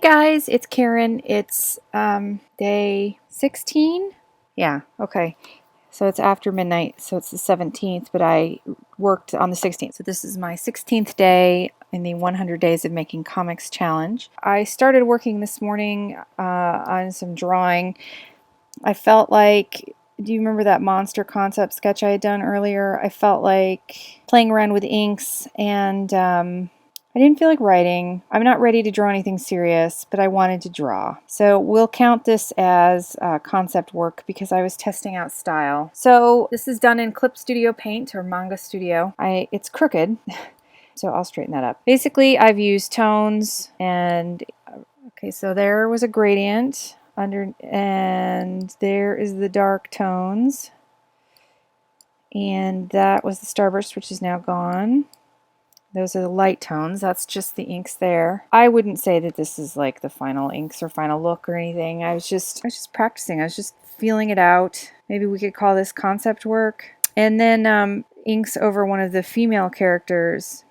guys, it's Karen. It's day 16. Yeah, okay. So it's after midnight, so it's the 17th, but I worked on the 16th. So this is my 16th day in the 100 Days of Making Comics Challenge. I started working this morning on some drawing. I felt like, do you remember that monster concept sketch I had done earlier? I felt like playing around with inks and I didn't feel like writing. I'm not ready to draw anything serious, but I wanted to draw. So we'll count this as concept work because I was testing out style. So this is done in Clip Studio Paint or Manga Studio. It's crooked, so I'll straighten that up. Basically, I've used tones and, okay, so there was a gradient under, and there is the dark tones. And that was the starburst, which is now gone. Those are the light tones. That's just the inks there. I wouldn't say that this is like the final inks or final look or anything. I was just practicing. I was just feeling it out. Maybe we could call this concept work. And then inks over one of the female characters.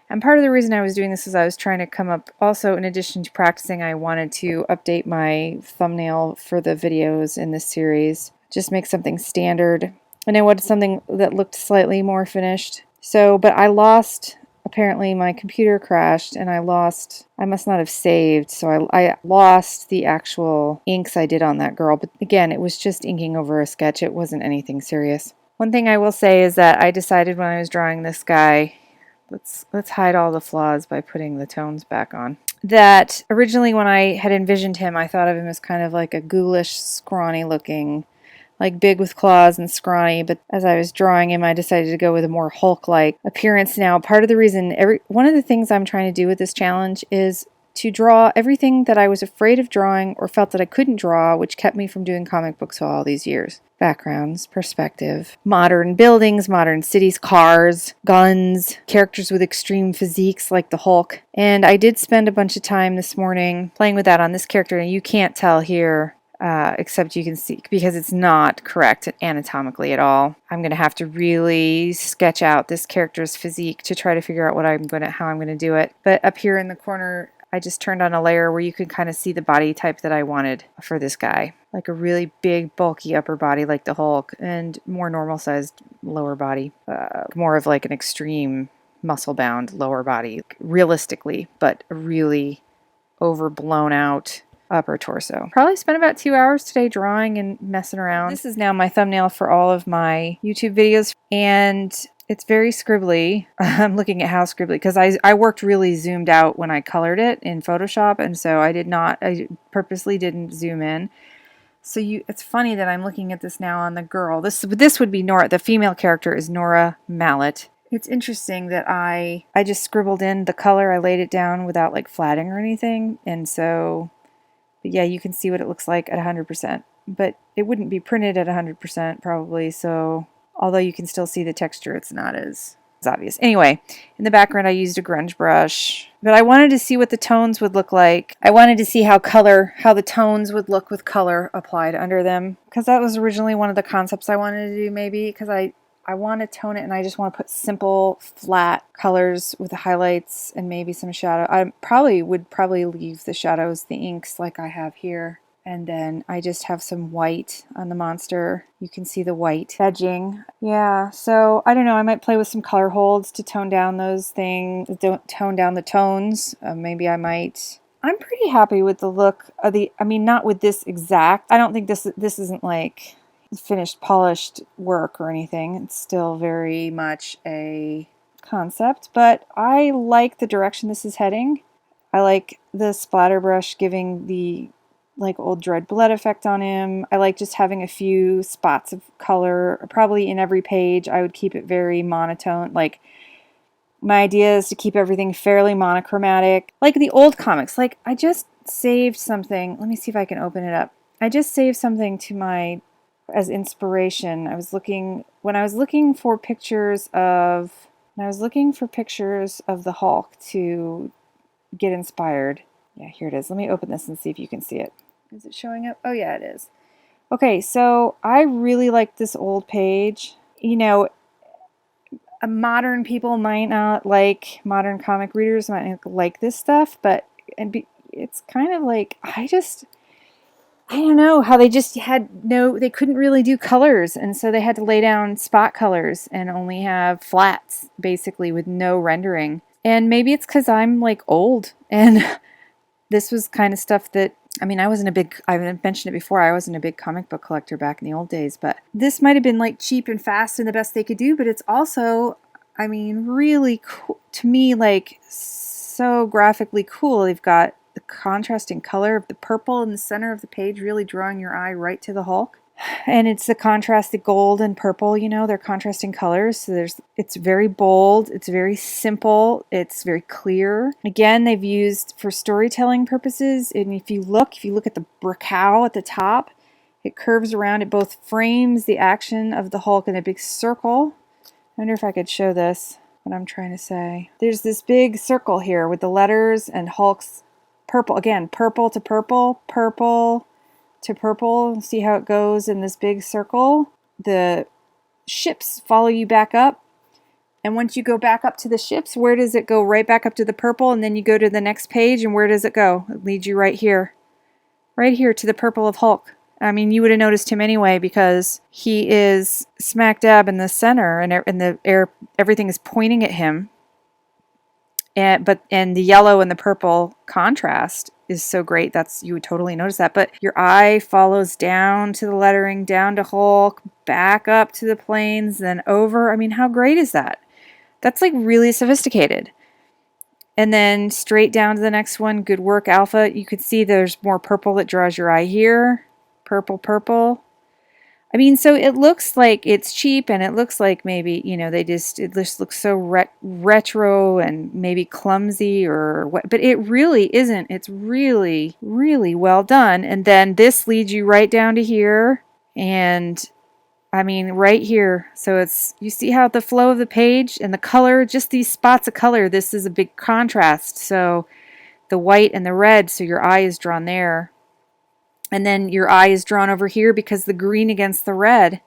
And part of the reason I was doing this is I was trying to come up, also in addition to practicing, I wanted to update my thumbnail for the videos in this series. Just make something standard. And I wanted something that looked slightly more finished. So, but I lost... Apparently my computer crashed and I must not have saved, so I lost the actual inks I did on that girl. But again, it was just inking over a sketch. It wasn't anything serious. One thing I will say is that I decided when I was drawing this guy, let's hide all the flaws by putting the tones back on, that originally when I had envisioned him, I thought of him as kind of like a ghoulish, scrawny looking, like big with claws and scrawny, but as I was drawing him, I decided to go with a more Hulk-like appearance now. Part of the reason, one of the things I'm trying to do with this challenge is to draw everything that I was afraid of drawing or felt that I couldn't draw, which kept me from doing comic books all these years. Backgrounds, perspective, modern buildings, modern cities, cars, guns, characters with extreme physiques like the Hulk. And I did spend a bunch of time this morning playing with that on this character, and you can't tell here. Except you can see, because it's not correct anatomically at all. I'm going to have to really sketch out this character's physique to try to figure out how I'm going to do it. But up here in the corner, I just turned on a layer where you can kind of see the body type that I wanted for this guy. Like a really big, bulky upper body like the Hulk, and more normal-sized lower body. More of like an extreme muscle-bound lower body, realistically, but a really overblown out upper torso. Probably spent about 2 hours today drawing and messing around. This is now my thumbnail for all of my YouTube videos, and it's very scribbly. I'm looking at how scribbly, because I worked really zoomed out when I colored it in Photoshop, and so I purposely didn't zoom in. So it's funny that I'm looking at this now on the girl. This would be Nora. The female character is Nora Mallet. It's interesting that I just scribbled in the color. I laid it down without like flatting or anything, and so... But yeah, you can see what it looks like at 100%, but it wouldn't be printed at 100% probably, so although you can still see the texture, it's not as obvious. Anyway, in the background I used a grunge brush, but I wanted to see what the tones would look like. I wanted to see how the tones would look with color applied under them, because that was originally one of the concepts I wanted to do, maybe, because I want to tone it and I just want to put simple, flat colors with the highlights and maybe some shadow. I would probably leave the shadows, the inks like I have here. And then I just have some white on the monster. You can see the white edging. Yeah, so I don't know. I might play with some color holds to tone down those things, tone down the tones. Maybe I might... I'm pretty happy with the look of not with this exact. I don't think this isn't like... finished polished work or anything. It's still very much a concept, but I like the direction this is heading. I like the splatter brush giving the like old Dread Blood effect on him. I like just having a few spots of color, probably in every page. I would keep it very monotone. Like, my idea is to keep everything fairly monochromatic, like the old comics. Like, I just saved something. Let me see if I can open it up. I just saved something as inspiration. When I was looking for pictures of the Hulk to get inspired. Yeah, here it is. Let me open this and see if you can see it. Is it showing up? Oh yeah, it is. Okay, so I really like this old page. You know, modern people might not like, modern comic readers might not like this stuff, but it's kind of like, I don't know how they just had they couldn't really do colors. And so they had to lay down spot colors and only have flats basically with no rendering. And maybe it's because I'm like old and this was kind of stuff that, I mean, I've mentioned it before, I wasn't a big comic book collector back in the old days, but this might have been like cheap and fast and the best they could do, but it's also, I mean, really cool to me, like so graphically cool. They've got the contrasting color of the purple in the center of the page really drawing your eye right to the Hulk. And it's the contrasted gold and purple, you know, they're contrasting colors. So it's very bold, it's very simple, it's very clear. Again, they've used for storytelling purposes. And if you look at the brow at the top, it curves around, it both frames the action of the Hulk in a big circle. I wonder if I could show this, what I'm trying to say. There's this big circle here with the letters and Hulk's purple. Again, purple to purple, purple to purple. See how it goes in this big circle? The ships follow you back up. And once you go back up to the ships, where does it go? Right back up to the purple. And then you go to the next page. And where does it go? It leads you right here. Right here to the purple of Hulk. I mean, you would have noticed him anyway because he is smack dab in the center and the air, everything is pointing at him. And the yellow and the purple contrast is so great. You would totally notice that. But your eye follows down to the lettering, down to Hulk, back up to the planes, then over. I mean, how great is that? That's like really sophisticated. And then straight down to the next one, Good Work Alpha. You could see there's more purple that draws your eye here. Purple, purple. I mean, so it looks like it's cheap and it looks like maybe, you know, it just looks so retro and maybe clumsy or what, but it really isn't. It's really, really well done. And then this leads you right down to here. And I mean, right here. So you see how the flow of the page and the color, just these spots of color, this is a big contrast. So the white and the red, so your eye is drawn there. And then your eye is drawn over here because the green against the red.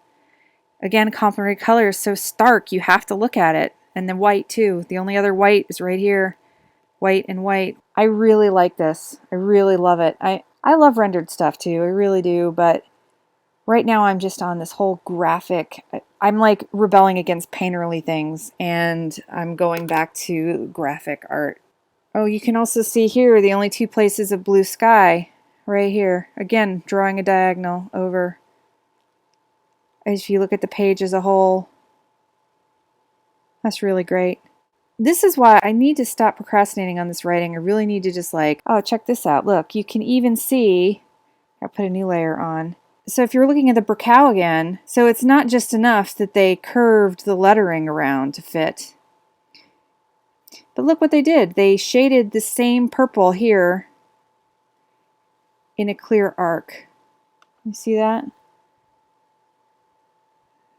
Again, complementary color is so stark, you have to look at it. And then white too. The only other white is right here. White and white. I really like this. I really love it. I love rendered stuff too. I really do. But right now I'm just on this whole graphic. I'm like rebelling against painterly things. And I'm going back to graphic art. Oh, you can also see here the only two places of blue sky. Right here. Again, drawing a diagonal over. As you look at the page as a whole. That's really great. This is why I need to stop procrastinating on this writing. I really need to just like, oh, check this out. Look, you can even see, I'll put a new layer on. So if you're looking at the brow again, so it's not just enough that they curved the lettering around to fit. But look what they did. They shaded the same purple here in a clear arc. You see that?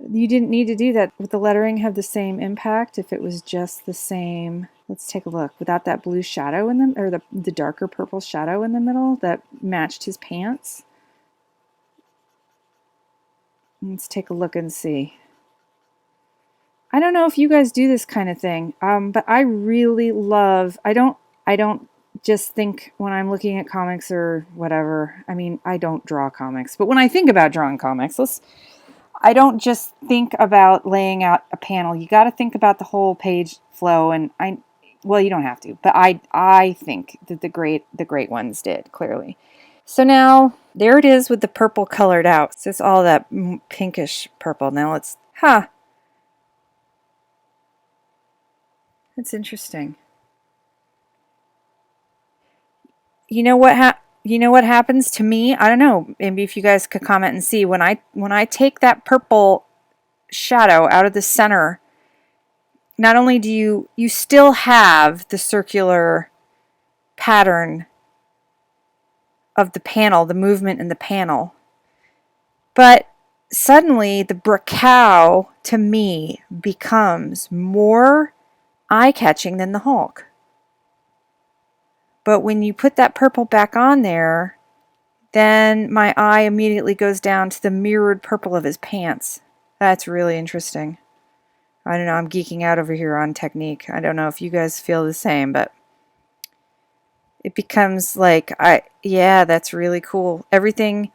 You didn't need to do that. Would the lettering have the same impact if it was just the same? Let's take a look. Without that blue shadow in them, or the darker purple shadow in the middle that matched his pants. Let's take a look and see. I don't know if you guys do this kind of thing, but I really love, I don't just think when I'm looking at comics or whatever, I mean, I don't draw comics, but when I think about drawing comics, I don't just think about laying out a panel. You got to think about the whole page flow, and well, you don't have to, but I think that the great ones did, clearly. So now, there it is with the purple colored out. So it's all that pinkish purple. Now let's, that's interesting. You know what happens to me? I don't know. Maybe if you guys could comment and see when I take that purple shadow out of the center, not only do you still have the circular pattern of the panel, the movement in the panel, but suddenly the brow to me becomes more eye-catching than the Hulk. But when you put that purple back on there, then my eye immediately goes down to the mirrored purple of his pants. That's really interesting. I don't know, I'm geeking out over here on technique. I don't know if you guys feel the same, but it becomes like, yeah, that's really cool. Everything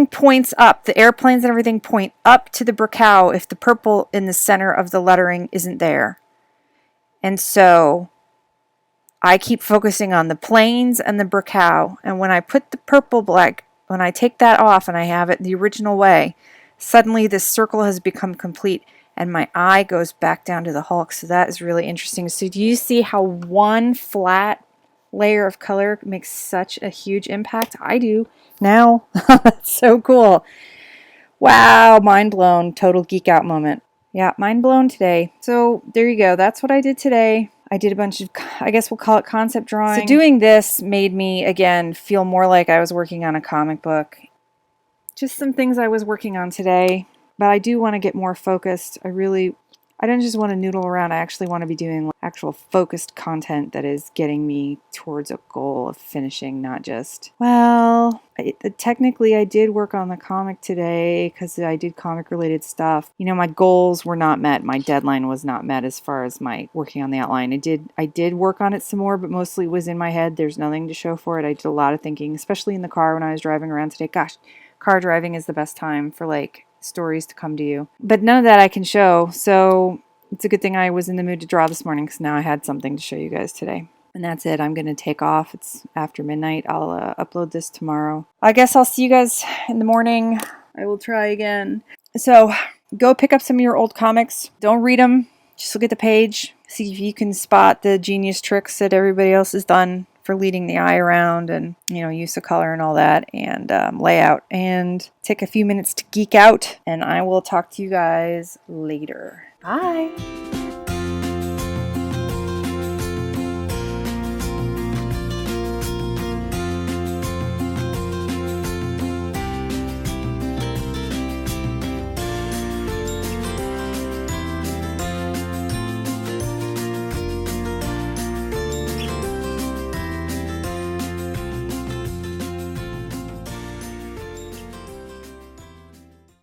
points up. The airplanes and everything point up to the Brocal if the purple in the center of the lettering isn't there. And so I keep focusing on the planes and the Brocal. And when I put the purple black, when I take that off and I have it the original way, suddenly this circle has become complete and my eye goes back down to the Hulk. So that is really interesting. So do you see how one flat layer of color makes such a huge impact? I do now. That's so cool. Wow, mind blown. Total geek out moment. Yeah, mind blown today. So there you go. That's what I did today. I did a bunch of, I guess we'll call it concept drawing. So doing this made me, again, feel more like I was working on a comic book. Just some things I was working on today. But I do want to get more focused. I don't just want to noodle around. I actually want to be doing actual focused content that is getting me towards a goal of finishing, not just, well, technically I did work on the comic today because I did comic related stuff. You know, my goals were not met. My deadline was not met as far as my working on the outline. I did work on it some more, but mostly it was in my head. There's nothing to show for it. I did a lot of thinking, especially in the car when I was driving around today. Gosh, car driving is the best time for like stories to come to you. But none of that I can show, so it's a good thing I was in the mood to draw this morning because now I had something to show you guys today. And that's it. I'm going to take off. It's after midnight. I'll upload this tomorrow. I guess I'll see you guys in the morning. I will try again. So go pick up some of your old comics. Don't read them. Just look at the page. See if you can spot the genius tricks that everybody else has done for leading the eye around and, you know, use of color and all that and layout. And take a few minutes to geek out. And I will talk to you guys later. Bye.